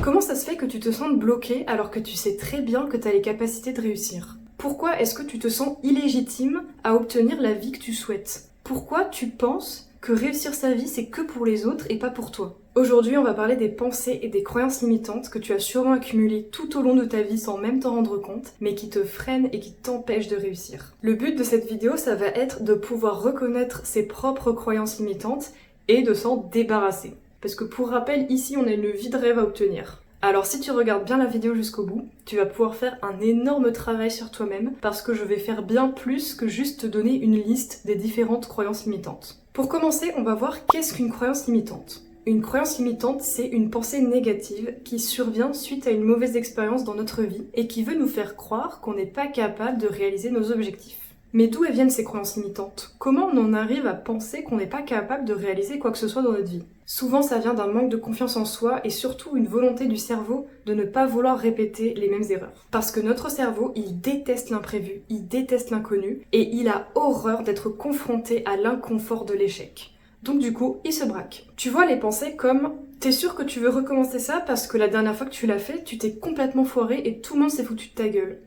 Comment ça se fait que tu te sens bloqué alors que tu sais très bien que tu as les capacités de réussir? Pourquoi est-ce que tu te sens illégitime à obtenir la vie que tu souhaites? Pourquoi tu penses que réussir sa vie c'est que pour les autres et pas pour toi? Aujourd'hui, on va parler des pensées et des croyances limitantes que tu as sûrement accumulées tout au long de ta vie sans même t'en rendre compte, mais qui te freinent et qui t'empêchent de réussir. Le but de cette vidéo, ça va être de pouvoir reconnaître ses propres croyances limitantes et de s'en débarrasser. Parce que pour rappel, ici on a une vie de rêve à obtenir. Alors si tu regardes bien la vidéo jusqu'au bout, tu vas pouvoir faire un énorme travail sur toi-même parce que je vais faire bien plus que juste te donner une liste des différentes croyances limitantes. Pour commencer, on va voir qu'est-ce qu'une croyance limitante. Une croyance limitante, c'est une pensée négative qui survient suite à une mauvaise expérience dans notre vie et qui veut nous faire croire qu'on n'est pas capable de réaliser nos objectifs. Mais d'où elles viennent ces croyances limitantes? Comment on en arrive à penser qu'on n'est pas capable de réaliser quoi que ce soit dans notre vie? Souvent ça vient d'un manque de confiance en soi et surtout une volonté du cerveau de ne pas vouloir répéter les mêmes erreurs. Parce que notre cerveau, il déteste l'imprévu, il déteste l'inconnu et il a horreur d'être confronté à l'inconfort de l'échec. Donc du coup, il se braque. Tu vois les pensées comme « T'es sûr que tu veux recommencer ça parce que la dernière fois que tu l'as fait, tu t'es complètement foiré et tout le monde s'est foutu de ta gueule ».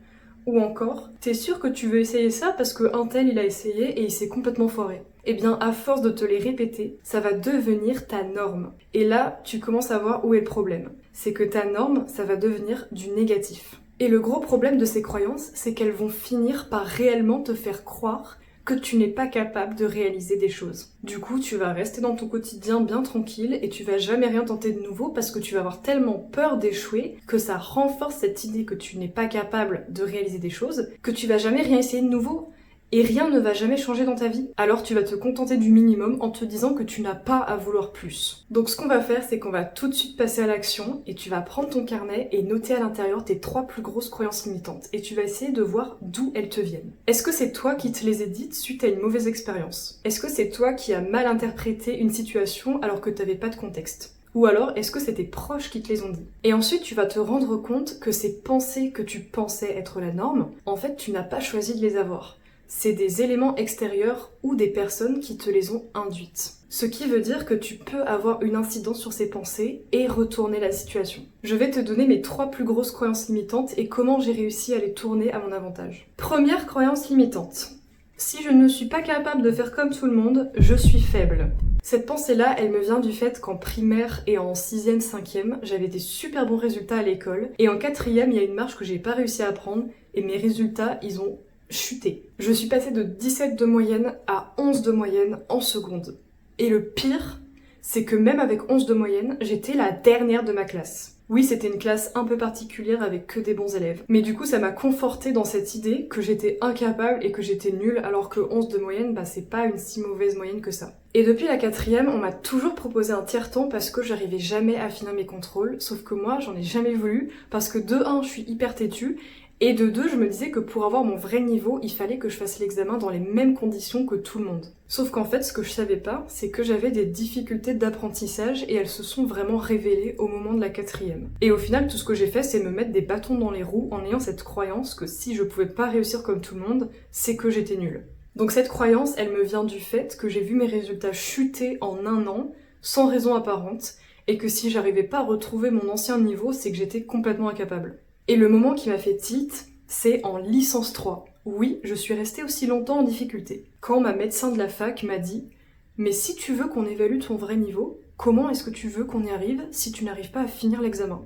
Ou encore « T'es sûr que tu veux essayer ça parce que un tel il a essayé et il s'est complètement foiré ». Eh bien, à force de te les répéter, ça va devenir ta norme. Et là, tu commences à voir où est le problème. C'est que ta norme, ça va devenir du négatif. Et le gros problème de ces croyances, c'est qu'elles vont finir par réellement te faire croire que tu n'es pas capable de réaliser des choses. Du coup, tu vas rester dans ton quotidien bien tranquille et tu vas jamais rien tenter de nouveau parce que tu vas avoir tellement peur d'échouer que ça renforce cette idée que tu n'es pas capable de réaliser des choses, que tu vas jamais rien essayer de nouveau. Et rien ne va jamais changer dans ta vie. Alors tu vas te contenter du minimum en te disant que tu n'as pas à vouloir plus. Donc ce qu'on va faire, c'est qu'on va tout de suite passer à l'action et tu vas prendre ton carnet et noter à l'intérieur tes 3 plus grosses croyances limitantes. Et tu vas essayer de voir d'où elles te viennent. Est-ce que c'est toi qui te les as dites suite à une mauvaise expérience? Est-ce que c'est toi qui as mal interprété une situation alors que tu n'avais pas de contexte? Ou alors, est-ce que c'est tes proches qui te les ont dit? Et ensuite, tu vas te rendre compte que ces pensées que tu pensais être la norme, en fait, tu n'as pas choisi de les avoir. C'est des éléments extérieurs ou des personnes qui te les ont induites. Ce qui veut dire que tu peux avoir une incidence sur ces pensées et retourner la situation. Je vais te donner mes 3 plus grosses croyances limitantes et comment j'ai réussi à les tourner à mon avantage. Première croyance limitante. Si je ne suis pas capable de faire comme tout le monde, je suis faible. Cette pensée-là, elle me vient du fait qu'en primaire et en 6e, 5e, j'avais des super bons résultats à l'école et en 4e, il y a une marche que j'ai pas réussi à prendre et mes résultats, ils ont chuté. Je suis passée de 17 de moyenne à 11 de moyenne en seconde. Et le pire, c'est que même avec 11 de moyenne, j'étais la dernière de ma classe. Oui, c'était une classe un peu particulière avec que des bons élèves. Mais du coup, ça m'a confortée dans cette idée que j'étais incapable et que j'étais nulle, alors que 11 de moyenne, c'est pas une si mauvaise moyenne que ça. Et depuis la 4e, on m'a toujours proposé un tiers-temps parce que j'arrivais jamais à finir mes contrôles, sauf que moi, j'en ai jamais voulu, parce que de 1, je suis hyper têtue, et de 2, je me disais que pour avoir mon vrai niveau, il fallait que je fasse l'examen dans les mêmes conditions que tout le monde. Sauf qu'en fait, ce que je savais pas, c'est que j'avais des difficultés d'apprentissage et elles se sont vraiment révélées au moment de la 4e. Et au final, tout ce que j'ai fait, c'est me mettre des bâtons dans les roues en ayant cette croyance que si je pouvais pas réussir comme tout le monde, c'est que j'étais nulle. Donc cette croyance, elle me vient du fait que j'ai vu mes résultats chuter en 1 an, sans raison apparente, et que si j'arrivais pas à retrouver mon ancien niveau, c'est que j'étais complètement incapable. Et le moment qui m'a fait tilt, c'est en licence 3. Oui, je suis restée aussi longtemps en difficulté. Quand ma médecin de la fac m'a dit « Mais si tu veux qu'on évalue ton vrai niveau, comment est-ce que tu veux qu'on y arrive si tu n'arrives pas à finir l'examen ?»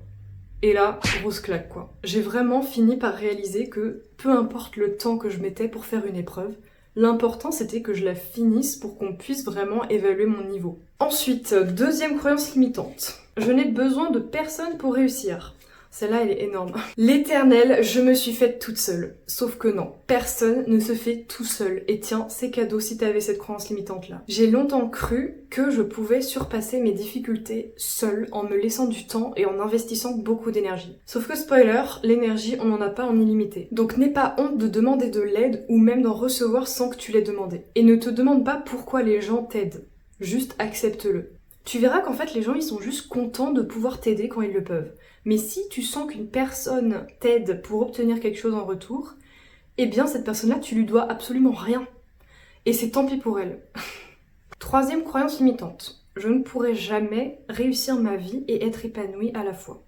Et là, grosse claque quoi. J'ai vraiment fini par réaliser que peu importe le temps que je mettais pour faire une épreuve, l'important c'était que je la finisse pour qu'on puisse vraiment évaluer mon niveau. Ensuite, deuxième croyance limitante. Je n'ai besoin de personne pour réussir. Celle-là, elle est énorme. L'éternelle, je me suis faite toute seule. Sauf que non, personne ne se fait tout seul. Et tiens, c'est cadeau si t'avais cette croyance limitante-là. J'ai longtemps cru que je pouvais surpasser mes difficultés seule en me laissant du temps et en investissant beaucoup d'énergie. Sauf que spoiler, l'énergie, on n'en a pas en illimité. Donc n'aie pas honte de demander de l'aide ou même d'en recevoir sans que tu l'aies demandé. Et ne te demande pas pourquoi les gens t'aident. Juste accepte-le. Tu verras qu'en fait les gens ils sont juste contents de pouvoir t'aider quand ils le peuvent. Mais si tu sens qu'une personne t'aide pour obtenir quelque chose en retour, eh bien cette personne-là tu lui dois absolument rien. Et c'est tant pis pour elle. Troisième croyance limitante. Je ne pourrai jamais réussir ma vie et être épanouie à la fois.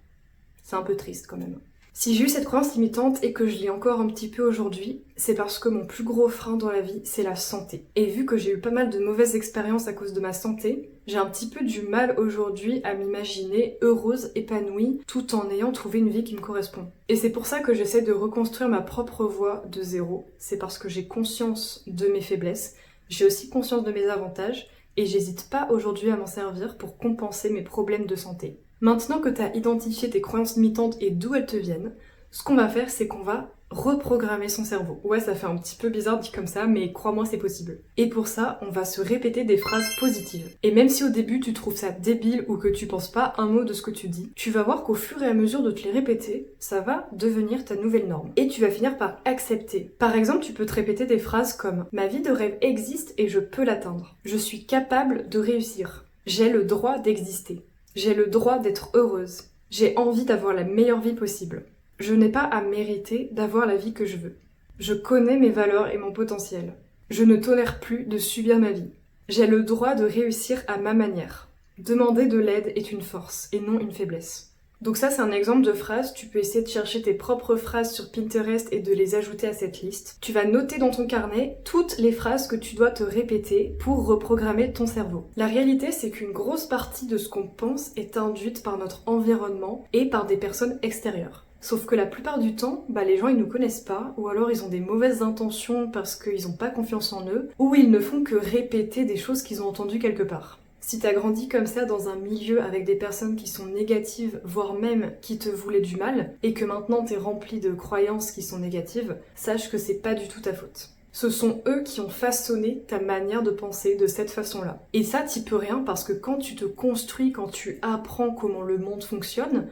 C'est un peu triste quand même. Si j'ai eu cette croyance limitante et que je l'ai encore un petit peu aujourd'hui, c'est parce que mon plus gros frein dans la vie, c'est la santé. Et vu que j'ai eu pas mal de mauvaises expériences à cause de ma santé, j'ai un petit peu du mal aujourd'hui à m'imaginer heureuse, épanouie, tout en ayant trouvé une vie qui me correspond. Et c'est pour ça que j'essaie de reconstruire ma propre voie de zéro. C'est parce que j'ai conscience de mes faiblesses, j'ai aussi conscience de mes avantages, et j'hésite pas aujourd'hui à m'en servir pour compenser mes problèmes de santé. Maintenant que tu as identifié tes croyances limitantes et d'où elles te viennent, ce qu'on va faire, c'est qu'on va reprogrammer son cerveau. Ouais, ça fait un petit peu bizarre dit comme ça, mais crois-moi, c'est possible. Et pour ça, on va se répéter des phrases positives. Et même si au début tu trouves ça débile ou que tu penses pas un mot de ce que tu dis, tu vas voir qu'au fur et à mesure de te les répéter, ça va devenir ta nouvelle norme. Et tu vas finir par accepter. Par exemple, tu peux te répéter des phrases comme « Ma vie de rêve existe et je peux l'atteindre. Je suis capable de réussir. J'ai le droit d'exister. J'ai le droit d'être heureuse. J'ai envie d'avoir la meilleure vie possible. Je n'ai pas à mériter d'avoir la vie que je veux. Je connais mes valeurs et mon potentiel. Je ne tolère plus de subir ma vie. J'ai le droit de réussir à ma manière. Demander de l'aide est une force et non une faiblesse. » Donc ça, c'est un exemple de phrase. Tu peux essayer de chercher tes propres phrases sur Pinterest et de les ajouter à cette liste. Tu vas noter dans ton carnet toutes les phrases que tu dois te répéter pour reprogrammer ton cerveau. La réalité, c'est qu'une grosse partie de ce qu'on pense est induite par notre environnement et par des personnes extérieures. Sauf que la plupart du temps, les gens ils nous connaissent pas, ou alors ils ont des mauvaises intentions parce qu'ils ont pas confiance en eux, ou ils ne font que répéter des choses qu'ils ont entendues quelque part. Si t'as grandi comme ça dans un milieu avec des personnes qui sont négatives, voire même qui te voulaient du mal, et que maintenant t'es rempli de croyances qui sont négatives, sache que c'est pas du tout ta faute. Ce sont eux qui ont façonné ta manière de penser de cette façon-là. Et ça, t'y peux rien parce que quand tu te construis, quand tu apprends comment le monde fonctionne,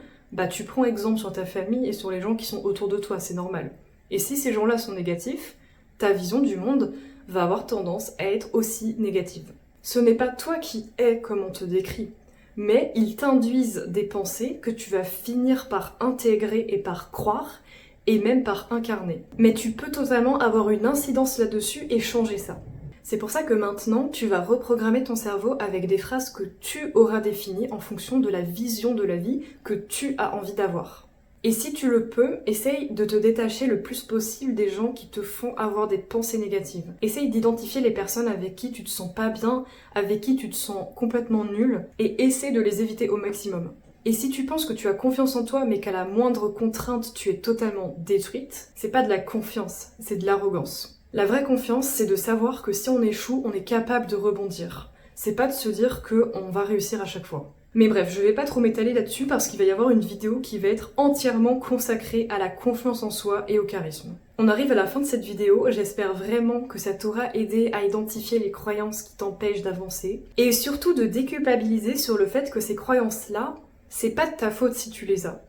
tu prends exemple sur ta famille et sur les gens qui sont autour de toi, c'est normal. Et si ces gens-là sont négatifs, ta vision du monde va avoir tendance à être aussi négative. Ce n'est pas toi qui es comme on te décrit, mais ils t'induisent des pensées que tu vas finir par intégrer et par croire, et même par incarner. Mais tu peux totalement avoir une incidence là-dessus et changer ça. C'est pour ça que maintenant, tu vas reprogrammer ton cerveau avec des phrases que tu auras définies en fonction de la vision de la vie que tu as envie d'avoir. Et si tu le peux, essaye de te détacher le plus possible des gens qui te font avoir des pensées négatives. Essaye d'identifier les personnes avec qui tu te sens pas bien, avec qui tu te sens complètement nul, et essaie de les éviter au maximum. Et si tu penses que tu as confiance en toi, mais qu'à la moindre contrainte, tu es totalement détruite, c'est pas de la confiance, c'est de l'arrogance. La vraie confiance, c'est de savoir que si on échoue, on est capable de rebondir. C'est pas de se dire qu'on va réussir à chaque fois. Mais bref, je vais pas trop m'étaler là-dessus parce qu'il va y avoir une vidéo qui va être entièrement consacrée à la confiance en soi et au charisme. On arrive à la fin de cette vidéo, j'espère vraiment que ça t'aura aidé à identifier les croyances qui t'empêchent d'avancer et surtout de déculpabiliser sur le fait que ces croyances-là, c'est pas de ta faute si tu les as.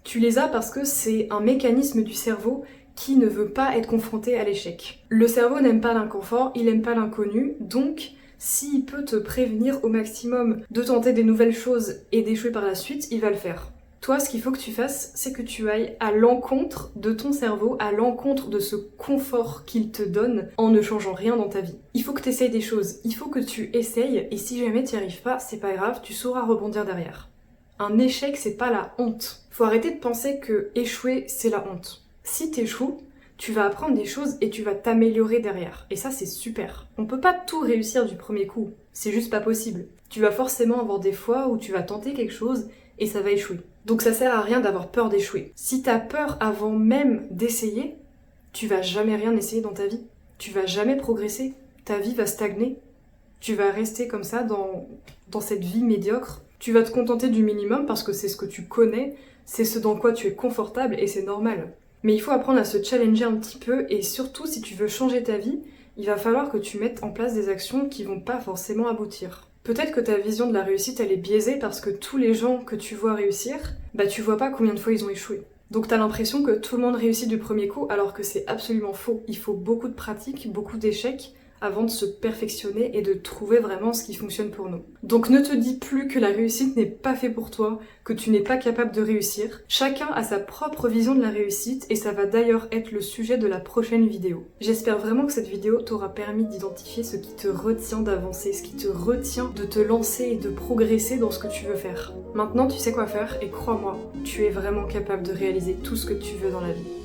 Tu les as parce que c'est un mécanisme du cerveau qui ne veut pas être confronté à l'échec. Le cerveau n'aime pas l'inconfort, il n'aime pas l'inconnu, donc s'il peut te prévenir au maximum de tenter des nouvelles choses et d'échouer par la suite, il va le faire. Toi, ce qu'il faut que tu fasses, c'est que tu ailles à l'encontre de ton cerveau, à l'encontre de ce confort qu'il te donne en ne changeant rien dans ta vie. Il faut que tu essayes des choses, il faut que tu essayes, et si jamais tu n'y arrives pas, c'est pas grave, tu sauras rebondir derrière. Un échec, c'est pas la honte. Faut arrêter de penser que échouer, c'est la honte. Si t'échoues, tu vas apprendre des choses et tu vas t'améliorer derrière. Et ça, c'est super. On peut pas tout réussir du premier coup. C'est juste pas possible. Tu vas forcément avoir des fois où tu vas tenter quelque chose et ça va échouer. Donc ça sert à rien d'avoir peur d'échouer. Si t'as peur avant même d'essayer, tu vas jamais rien essayer dans ta vie. Tu vas jamais progresser. Ta vie va stagner. Tu vas rester comme ça dans cette vie médiocre. Tu vas te contenter du minimum parce que c'est ce que tu connais, c'est ce dans quoi tu es confortable et c'est normal. Mais il faut apprendre à se challenger un petit peu et surtout si tu veux changer ta vie, il va falloir que tu mettes en place des actions qui vont pas forcément aboutir. Peut-être que ta vision de la réussite elle est biaisée parce que tous les gens que tu vois réussir, tu vois pas combien de fois ils ont échoué. Donc t'as l'impression que tout le monde réussit du premier coup alors que c'est absolument faux. Il faut beaucoup de pratique, beaucoup d'échecs avant de se perfectionner et de trouver vraiment ce qui fonctionne pour nous. Donc ne te dis plus que la réussite n'est pas fait pour toi, que tu n'es pas capable de réussir. Chacun a sa propre vision de la réussite et ça va d'ailleurs être le sujet de la prochaine vidéo. J'espère vraiment que cette vidéo t'aura permis d'identifier ce qui te retient d'avancer, ce qui te retient de te lancer et de progresser dans ce que tu veux faire. Maintenant tu sais quoi faire et crois-moi, tu es vraiment capable de réaliser tout ce que tu veux dans la vie.